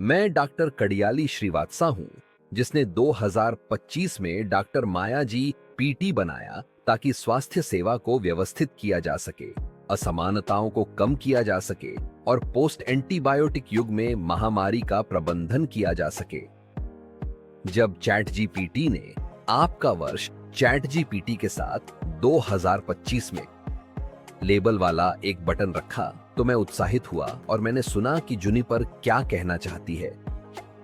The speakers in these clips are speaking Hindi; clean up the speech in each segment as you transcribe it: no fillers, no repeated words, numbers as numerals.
मैं डॉक्टर कडियाली श्रीवात्सा हूँ, जिसने 2025 में डॉक्टर माया जी पीटी बनाया ताकि स्वास्थ्य सेवा को व्यवस्थित किया जा सके, असमानताओं को कम किया जा सके और पोस्ट एंटीबायोटिक युग में महामारी का प्रबंधन किया जा सके। जब चैट जीपीटी ने आपका वर्ष चैट जीपीटी के साथ 2025 में लेबल वाला एक बटन रखा तो मैं उत्साहित हुआ और मैंने सुना कि जुनिपर क्या कहना चाहती है।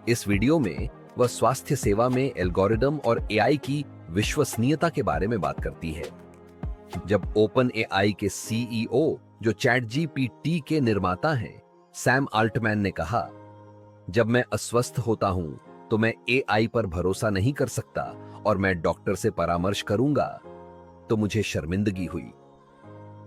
इस वीडियो में वह स्वास्थ्य सेवा में एल्गोरिदम और एआई की विश्वसनीयता के बारे में बात करती है। जब ओपन एआई के सीईओ, जो चैट जीपीटी के निर्माता हैं, सैम अल्टमैन ने कहा, जब मैं अस्वस्थ होता हूं तो मैं एआई पर भरोसा नहीं कर सकता और मैं डॉक्टर से परामर्श करूंगा, तो मुझे शर्मिंदगी हुई।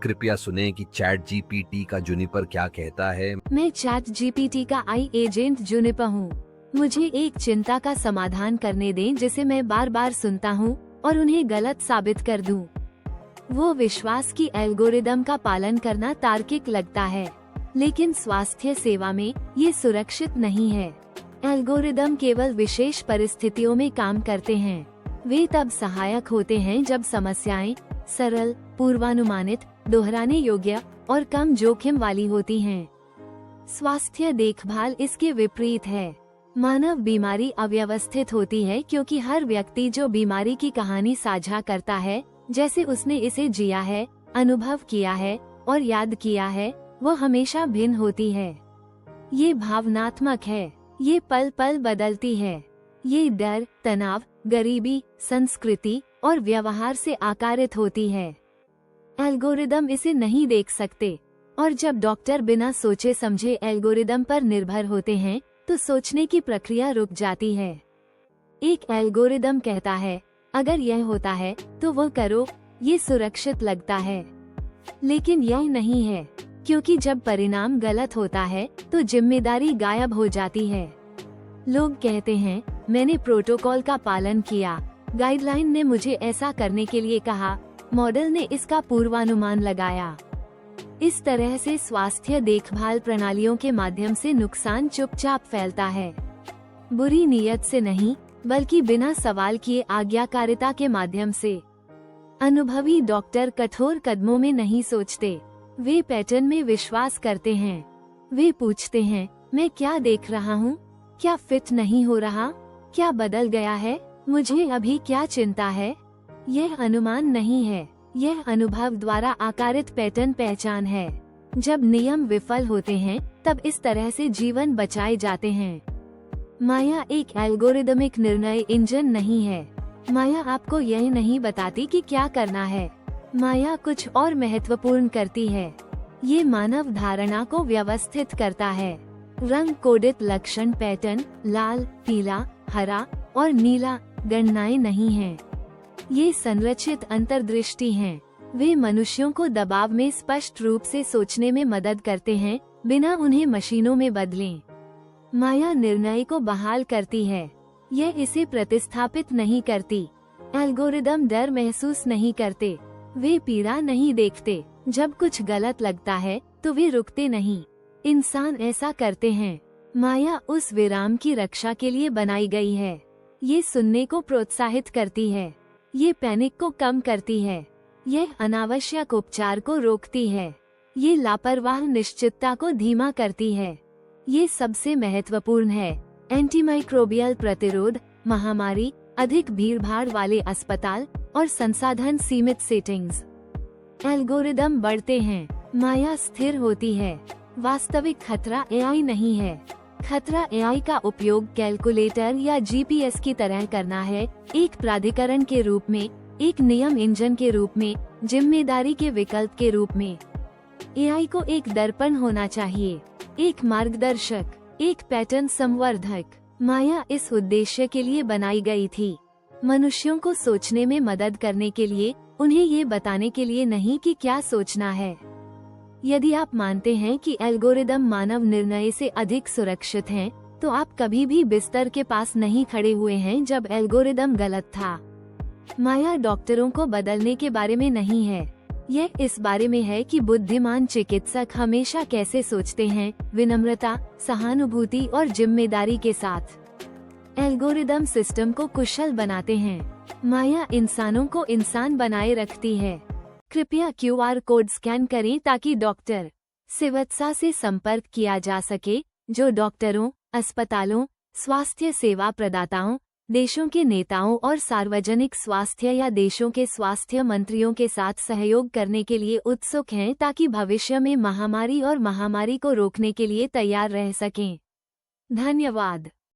कृपया सुने कि चैट जीपीटी का जुनिपर क्या कहता है। मैं चैट जीपीटी का आई एजेंट जुनिपर हूँ। मुझे एक चिंता का समाधान करने दें जिसे मैं बार बार सुनता हूँ और उन्हें गलत साबित कर दूं। वो विश्वास की एल्गोरिदम का पालन करना तार्किक लगता है, लेकिन स्वास्थ्य सेवा में ये सुरक्षित नहीं है। एल्गोरिदम केवल विशेष परिस्थितियों में काम करते हैं। वे तब सहायक होते हैं जब समस्याएं सरल, पूर्वानुमानित, दोहराने योग्य और कम जोखिम वाली होती हैं। स्वास्थ्य देखभाल इसके विपरीत है। मानव बीमारी अव्यवस्थित होती है क्योंकि हर व्यक्ति जो बीमारी की कहानी साझा करता है, जैसे उसने इसे जिया है, अनुभव किया है और याद किया है, वो हमेशा भिन्न होती है। ये भावनात्मक है, ये पल पल बदलती है। ये डर, तनाव, गरीबी, संस्कृति और व्यवहार से आकारित होती है। एल्गोरिदम इसे नहीं देख सकते, और जब डॉक्टर बिना सोचे समझे एल्गोरिदम पर निर्भर होते हैं तो सोचने की प्रक्रिया रुक जाती है। एक एल्गोरिदम कहता है, अगर यह होता है तो वो करो, ये सुरक्षित लगता है। लेकिन यह नहीं है, क्योंकि जब परिणाम गलत होता है तो जिम्मेदारी गायब हो जाती है। लोग कहते हैं, मैंने प्रोटोकॉल का पालन किया, गाइडलाइन ने मुझे ऐसा करने के लिए कहा, मॉडल ने इसका पूर्वानुमान लगाया। इस तरह से स्वास्थ्य देखभाल प्रणालियों के माध्यम से नुकसान चुपचाप फैलता है। बुरी नीयत से नहीं, बल्कि बिना सवाल किए आज्ञाकारिता के माध्यम से। अनुभवी डॉक्टर कठोर कदमों में नहीं सोचते, वे पैटर्न में विश्वास करते हैं। वे पूछते हैं, मैं क्या देख रहा हूँ? क्या फिट नहीं हो रहा? क्या बदल गया है? मुझे अभी क्या चिंता है? यह अनुमान नहीं है, यह अनुभव द्वारा आकारित पैटर्न पहचान है। जब नियम विफल होते हैं तब इस तरह से जीवन बचाए जाते हैं। माया एक एल्गोरिदमिक निर्णय इंजन नहीं है। माया आपको यह नहीं बताती कि क्या करना है। माया कुछ और महत्वपूर्ण करती है। ये मानव धारणा को व्यवस्थित करता है। रंग कोडित लक्षण पैटर्न, लाल, पीला, हरा और नीला गणनाएं नहीं हैं। ये संरचित अंतर्दृष्टि हैं। वे मनुष्यों को दबाव में स्पष्ट रूप से सोचने में मदद करते हैं, बिना उन्हें मशीनों में बदलें। माया निर्णय को बहाल करती है, यह इसे प्रतिस्थापित नहीं करती। एल्गोरिदम डर महसूस नहीं करते, वे पीड़ा नहीं देखते। जब कुछ गलत लगता है तो वे रुकते नहीं। इंसान ऐसा करते हैं। माया उस विराम की रक्षा के लिए बनाई गई है। ये सुनने को प्रोत्साहित करती है, ये पैनिक को कम करती है, यह अनावश्यक उपचार को रोकती है, ये लापरवाह निश्चितता को धीमा करती है। ये सबसे महत्वपूर्ण है। एंटीमाइक्रोबियल प्रतिरोध, महामारी, अधिक भीड़भाड़ वाले अस्पताल और संसाधन सीमित सेटिंग्स। एल्गोरिदम बढ़ते हैं, माया स्थिर होती है। वास्तविक खतरा एआई नहीं है। खतरा एआई का उपयोग कैलकुलेटर या जीपीएस की तरह करना है, एक प्राधिकरण के रूप में, एक नियम इंजन के रूप में, जिम्मेदारी के विकल्प के रूप में। एआई को एक दर्पण होना चाहिए, एक मार्गदर्शक, एक पैटर्न संवर्धक। माया इस उद्देश्य के लिए बनाई गई थी, मनुष्यों को सोचने में मदद करने के लिए, उन्हें ये बताने के लिए नहीं कि क्या सोचना है। यदि आप मानते हैं कि एल्गोरिदम मानव निर्णय से अधिक सुरक्षित हैं, तो आप कभी भी बिस्तर के पास नहीं खड़े हुए हैं जब एल्गोरिदम गलत था। माया डॉक्टरों को बदलने के बारे में नहीं है, यह इस बारे में है कि बुद्धिमान चिकित्सक हमेशा कैसे सोचते हैं, विनम्रता, सहानुभूति और जिम्मेदारी के साथ। एल्गोरिदम सिस्टम को कुशल बनाते हैं। माया इंसानों को इंसान बनाए रखती है। कृपया QR कोड स्कैन करें ताकि डॉक्टर सिवत्सा से संपर्क किया जा सके, जो डॉक्टरों, अस्पतालों, स्वास्थ्य सेवा प्रदाताओं, देशों के नेताओं और सार्वजनिक स्वास्थ्य या देशों के स्वास्थ्य मंत्रियों के साथ सहयोग करने के लिए उत्सुक हैं ताकि भविष्य में महामारी को रोकने के लिए तैयार रह सकें। धन्यवाद।